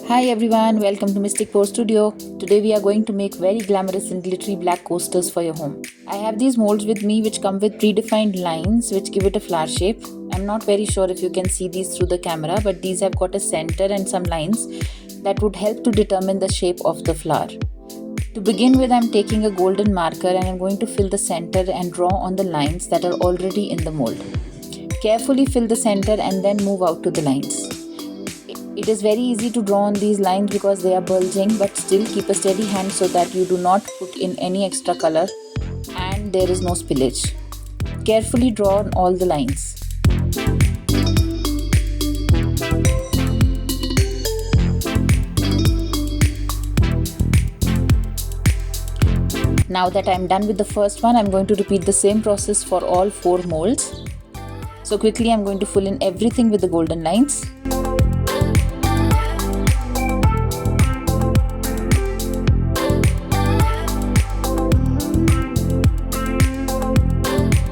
Hi everyone, welcome to Mystic Pour Studio. Today we are going to make very glamorous and glittery black coasters for your home. I have these molds with me which come with predefined lines which give it a flower shape. I'm not very sure if you can see these through the camera, but these have got a center and some lines that would help to determine the shape of the flower. To begin with, I'm taking a golden marker and I'm going to fill the center and draw on the lines that are already in the mold. Carefully fill the center and then move out to the lines. It is very easy to draw on these lines because they are bulging, but still keep a steady hand so that you do not put in any extra color and there is no spillage. Carefully draw on all the lines. Now that I am done with the first one, I am going to repeat the same process for all 4 molds. So quickly I am going to fill in everything with the golden lines.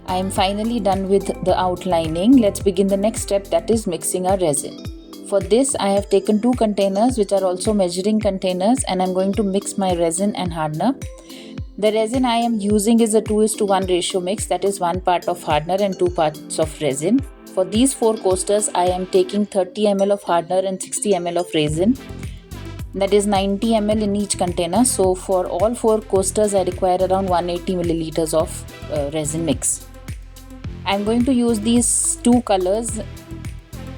I am finally done with the outlining. Let's begin the next step, that is mixing our resin. For this I have taken 2 containers which are also measuring containers and I am going to mix my resin and hardener. The resin I am using is a 2:1 ratio mix, that is 1 part of hardener and 2 parts of resin. For these 4 coasters I am taking 30 ml of hardener and 60 ml of resin. That is 90 ml in each container. So for all 4 coasters I require around 180 milliliters of resin mix. I am going to use these 2 colors,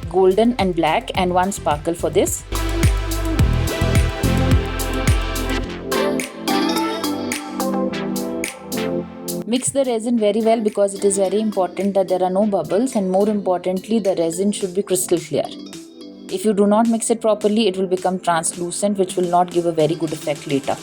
golden and black, and 1 sparkle for this. Mix the resin very well because it is very important that there are no bubbles, and more importantly the resin should be crystal clear. If you do not mix it properly, it will become translucent, which will not give a very good effect later.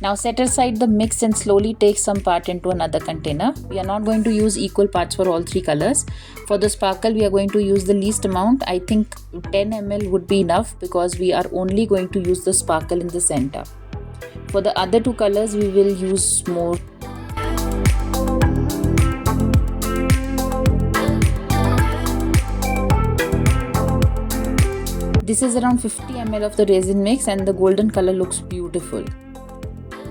Now set aside the mix and slowly take some part into another container. We are not going to use equal parts for all 3 colors. For the sparkle we are going to use the least amount. I think 10 ml would be enough because we are only going to use the sparkle in the center. For the other 2 colors we will use more. This is around 50 ml of the resin mix and the golden color looks beautiful.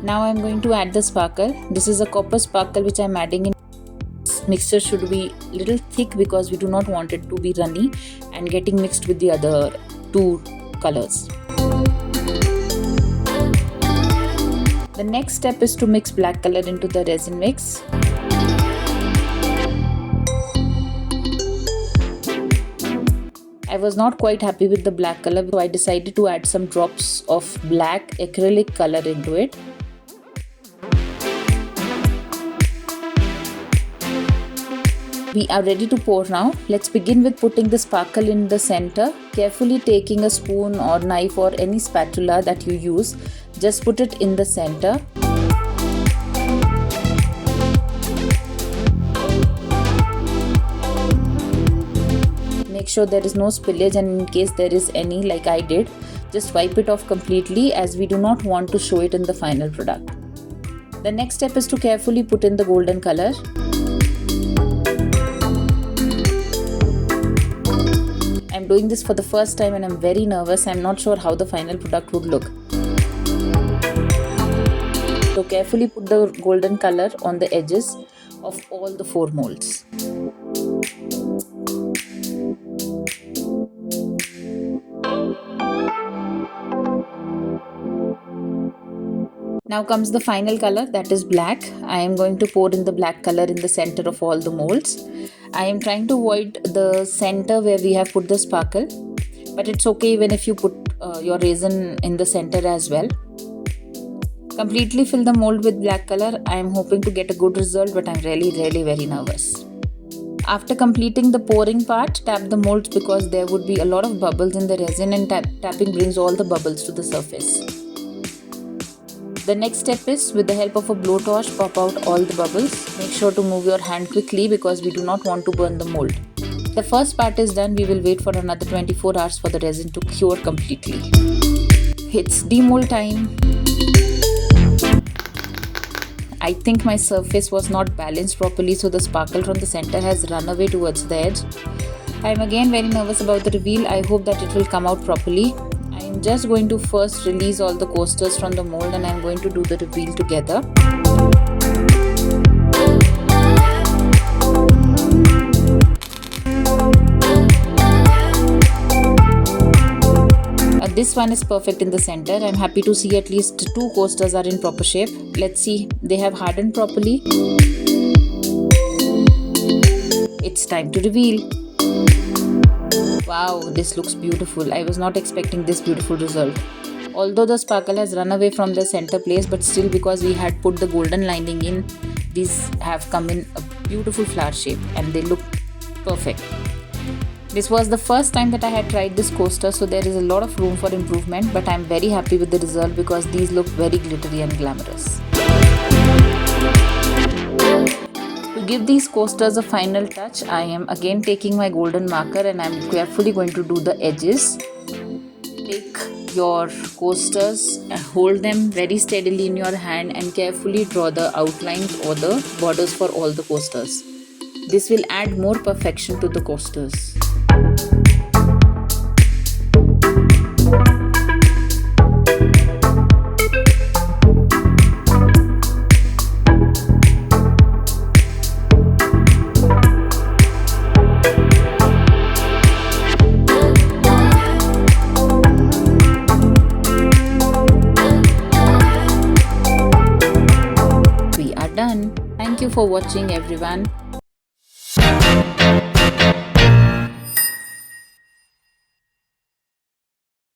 Now I am going to add the sparkle. This is a copper sparkle which I am adding in. This mixture should be little thick because we do not want it to be runny and getting mixed with the other 2 colors. The next step is to mix black color into the resin mix. I was not quite happy with the black color, so I decided to add some drops of black acrylic color into it. We are ready to pour now. Let's begin with putting the sparkle in the center. Carefully taking a spoon or knife or any spatula that you use, just put it in the center. Make sure there is no spillage, and in case there is any, like I did, just wipe it off completely as we do not want to show it in the final product. The next step is to carefully put in the golden color. I'm doing this for the first time and I'm very nervous. I'm not sure how the final product would look. So carefully put the golden color on the edges of all the 4 molds. Now comes the final color, that is black. I am going to pour in the black color in the center of all the molds. I am trying to avoid the center where we have put the sparkle, but it's okay even if you put your resin in the center as well. Completely fill the mold with black color. I am hoping to get a good result, but I'm really very nervous. After completing the pouring part, tap the molds because there would be a lot of bubbles in the resin, and tapping brings all the bubbles to the surface. The next step is, with the help of a blowtorch, pop out all the bubbles. Make sure to move your hand quickly because we do not want to burn the mold. The first part is done. We will wait for another 24 hours for the resin to cure completely. It's demold time. I think my surface was not balanced properly, so the sparkle from the center has run away towards the edge. I'm again very nervous about the reveal. I hope that it will come out properly. I'm just going to first release all the coasters from the mold and I'm going to do the reveal together. This one is perfect in the center. I'm happy to see at least 2 coasters are in proper shape. Let's see, they have hardened properly. It's time to reveal. Wow, this looks beautiful. I was not expecting this beautiful result. Although the sparkle has run away from the center place, but still because we had put the golden lining in, these have come in a beautiful flower shape and they look perfect. This was the first time that I had tried this coaster, so there is a lot of room for improvement, but I am very happy with the result because these look very glittery and glamorous. To give these coasters a final touch, I am again taking my golden marker and I am carefully going to do the edges. Take your coasters and hold them very steadily in your hand and carefully draw the outlines or the borders for all the coasters. This will add more perfection to the coasters. We are done. Thank you for watching, everyone.